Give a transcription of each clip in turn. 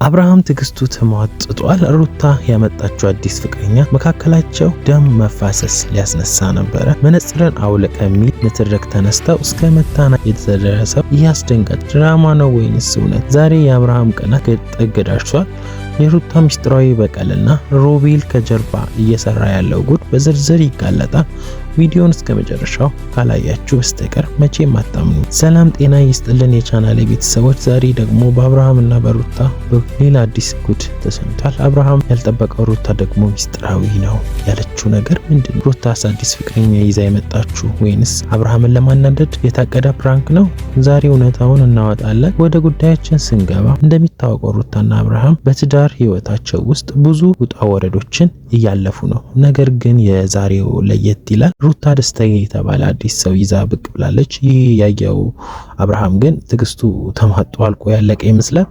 አብርሃም ትግስቱ ተሟጥጧል። ሩታ ያመጣችው አዲስ ፍቅረኛ መካከላቸው ደም መፋሰስ ሊያስነሳ ነበረ። መነጽርን አውልቅ የሚል ንትርክ ተነስተው እስከ መታና የተደረሰው ያስደንጋጭ ድራማ ነው ወይንስ እውነት? ዛሬ የአብርሃም ቀናት ጥግ ደርሷል። የሩታ ሚስጥራዊ በቀልና ሮቤል ከጀርባ እየሰራ ያለው ጉድ በዝርዝር ይጋለጣል። ቪዲዮውን እስከ መጨረሻው ካላያችሁ በስተቀር መቼም አታምኑ። ሰላም ጤና ይስጥልን የቻናሌ ቤተሰቦች፣ ዛሬ ደግሞ በአብርሃምና በሩታ ሌላ አዲስ ጉድ ተሰምቷል። አብርሃም ያልጠበቀው ሩታ ደግሞ ሚስጥራዊ ነው ያለችው ነገር ምንድነው? ሩታስ አዲስ ፍቅረኛ ይዛ የመጣችሁ ወይንስ አብርሃምን ለማናደድ የታቀደ ፕራንክ ነው? ዛሬ እውነታውን እናወጣለን። ወደ ጉዳያችን ስንገባ እንደሚታወቀው ሩታና አብርሃም በትዳር ህይወታቸው ውስጥ ብዙ ውጣ ወረዶችን እያለፉ ነው። ነገር ግን የዛሬው ለየት ይላል። ሩታ ደስታዬ የተባለ አዲስ ሰው ይዛ ብቅ ብላለች። ይህ ያየው አብርሃም ግን ትግስቱ ተሟጦ አልቆ ያለቀ ይመስላል።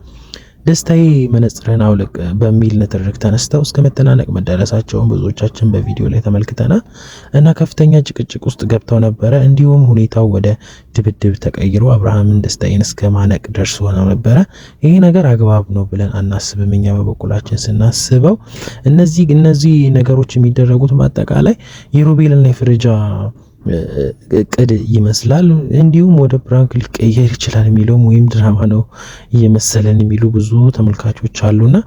ደስታዬ መነጽርን አውልቅ በሚል ንትርክ ተነስተው እስከ መተናነቅ መደረሳቸውን ብዙዎቻችን በቪዲዮ ላይ ተመልክተናል እና ከፍተኛ ጭቅጭቅ ውስጥ ገብተው ነበረ። እንዲሁም ሁኔታው ወደ ድብድብ ተቀይሮ አብርሃምን ደስታዬን እስከ ማነቅ ደርሶ ነበረ። ይሄ ነገር አግባብ ነው ብለን አናስብም። እኛ በበኩላችን ስናስበው እነዚህ ነገሮች የሚደረጉት በአጠቃላይ የሮቤልና የፍርጃ እቅድ ይመስላል። እንዲሁም ወደ ፕራንክ ሊቀየር ይችላል የሚለውም ወይም ድራማ ነው እየመሰለን የሚሉ ብዙ ተመልካቾች አሉና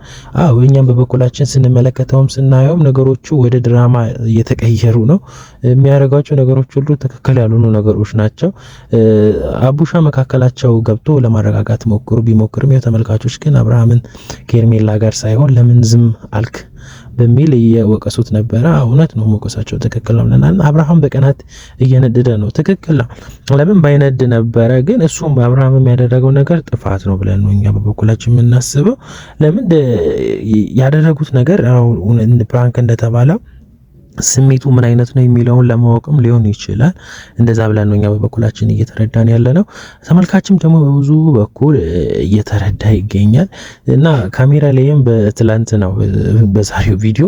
እኛም በበኩላችን ስንመለከተውም ስናየውም ነገሮቹ ወደ ድራማ እየተቀየሩ ነው። የሚያደርጓቸው ነገሮች ሁሉ ትክክል ያልሆኑ ነገሮች ናቸው። አቡሻ መካከላቸው ገብቶ ለማረጋጋት ቢሞክርም ተመልካቾች ግን አብርሃምን ከኤርሜላ ጋር ሳይሆን ለምን ዝም አልክ በሚል እየወቀሱት ነበረ። እውነት ነው፣ መቆሳቸው ትክክል ነው ብለናል። አብርሃም በቀናት እየነደደ ነው፣ ትክክል ነው። ለምን ባይነድ ነበረ? ግን እሱም በአብርሃም ያደረገው ነገር ጥፋት ነው ብለን ነው እኛ በበኩላችን የምናስበው። ለምን ያደረጉት ነገር ፕራንክ እንደተባለው ስሜቱ ምን አይነት ነው የሚለውን ለማወቅም ሊሆን ይችላል። እንደዛ ብለን ነው እኛ በበኩላችን እየተረዳን ያለ ነው። ተመልካችም ደግሞ በብዙ በኩል እየተረዳ ይገኛል እና ካሜራ ላይም በትላንት ነው በዛሬው ቪዲዮ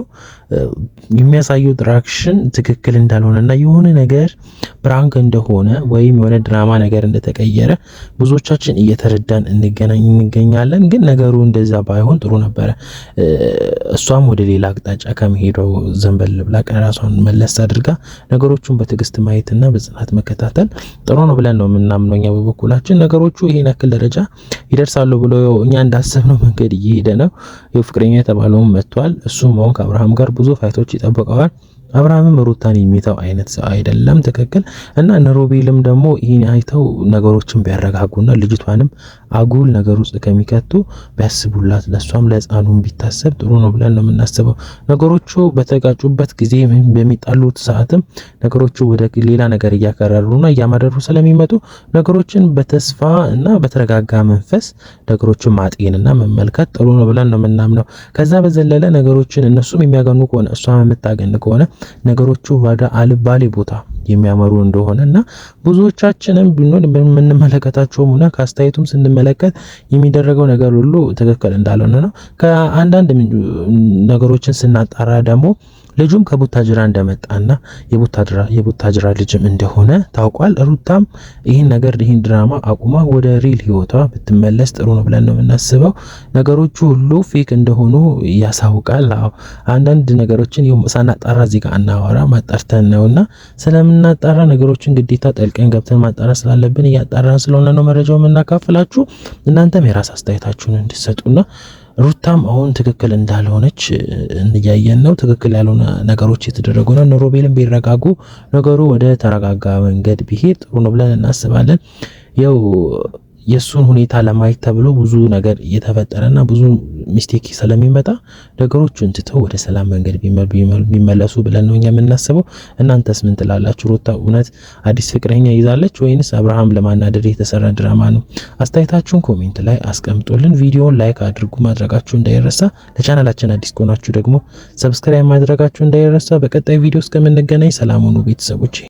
የሚያሳየው ትራክሽን ትክክል እንዳልሆነና የሆነ ነገር ፕራንክ እንደሆነ ወይም የሆነ ድራማ ነገር እንደተቀየረ ብዙዎቻችን እየተረዳን እንገኛለን። ግን ነገሩ እንደዛ ባይሆን ጥሩ ነበረ። እሷም ወደ ሌላ አቅጣጫ ከመሄደው ዘንበል ብላ ራሷን መለስ አድርጋ ነገሮቹን በትዕግስት ማየትና በጽናት መከታተል ጥሩ ነው ብለን ነው የምናምነው እኛ በበኩላችን። ነገሮቹ ይሄን ያክል ደረጃ ይደርሳሉ ብሎ እኛ እንዳሰብነው መንገድ እየሄደ ነው። ፍቅረኛ የተባለውም መጥቷል። እሱም አሁን ከአብርሃም ጋር ብዙ ፋይቶች ይጠብቀዋል። አብርሃምም ሩታን የሚተው አይነት ሰው አይደለም። ትክክል እና ነሮቤልም ደግሞ ይሄን አይተው ነገሮችን ቢያረጋጉና ልጅቷንም አጉል ነገር ውስጥ ከሚከቱ ቢያስቡላት ለሷም ለሕፃኑም ቢታሰብ ጥሩ ነው ብለን ነው የምናስበው። ነገሮቹ በተጋጩበት ጊዜ በሚጣሉት ሰዓትም ነገሮቹ ወደ ሌላ ነገር እያከረሩና እያማረሩ ስለሚመጡ ነገሮችን በተስፋ እና በተረጋጋ መንፈስ ነገሮችን ማጤንና መመልከት ጥሩ ነው ብለን ነው የምናምነው። ከዛ በዘለለ ነገሮችን እነሱም የሚያገኑ ከሆነ እሷም የምታገን ከሆነ ነገሮቹ ወደ አልባሌ ቦታ የሚያመሩ እንደሆነና ብዙዎቻችንም ቢኖር በምንመለከታቸውም ሆነ ከአስተያየቱም ስንመለከት የሚደረገው ነገር ሁሉ ትክክል እንዳልሆነ ነው። ከአንዳንድ ነገሮችን ስናጣራ ደግሞ ልጁም ከቡታጅራ እንደመጣና የቡታጅራ ልጅም እንደሆነ ታውቋል። ሩታም ይህን ድራማ አቁማ ወደ ሪል ህይወቷ ብትመለስ ጥሩ ነው ብለን ነው የምናስበው። ነገሮቹ ሁሉ ፌክ እንደሆኑ ያሳውቃል። አንዳንድ ነገሮችን ሳናጣራ እዚህ ጋር አናወራ፣ ማጣርተን ነውና ስለምናጣራ ነገሮችን ግዴታ ጠልቀን ገብተን ማጣራ ስላለብን እያጣራን ስለሆነ ነው መረጃው የምናካፍላችሁ። እናንተም የራስ አስተያየታችሁን እንድትሰጡና ሩታም አሁን ትክክል እንዳልሆነች እንያየን ነው። ትክክል ያልሆነ ነገሮች የተደረጉ ነው። ሮቤልም ቢረጋጉ ነገሩ ወደ ተረጋጋ መንገድ ቢሄድ ጥሩ ነው ብለን እናስባለን። የሱን ሁኔታ ለማየት ተብሎ ብዙ ነገር እየተፈጠረና ብዙ ሚስቴክ ስለሚመጣ ነገሮቹን ትተው ወደ ሰላም መንገድ ቢመለሱ ብለን ነው እኛ የምናስበው። እናንተስ ምን ትላላችሁ? ሩታ እውነት አዲስ ፍቅረኛ ይዛለች ወይንስ አብርሃም ለማናደድ የተሰራ ድራማ ነው? አስተያየታችሁን ኮሜንት ላይ አስቀምጡልን። ቪዲዮውን ላይክ አድርጉ ማድረጋችሁ እንዳይረሳ። ለቻናላችን አዲስ ከሆናችሁ ደግሞ ሰብስክራይብ ማድረጋችሁ እንዳይረሳ። በቀጣይ ቪዲዮ እስከምንገናኝ ሰላም ሁኑ ቤተሰቦች።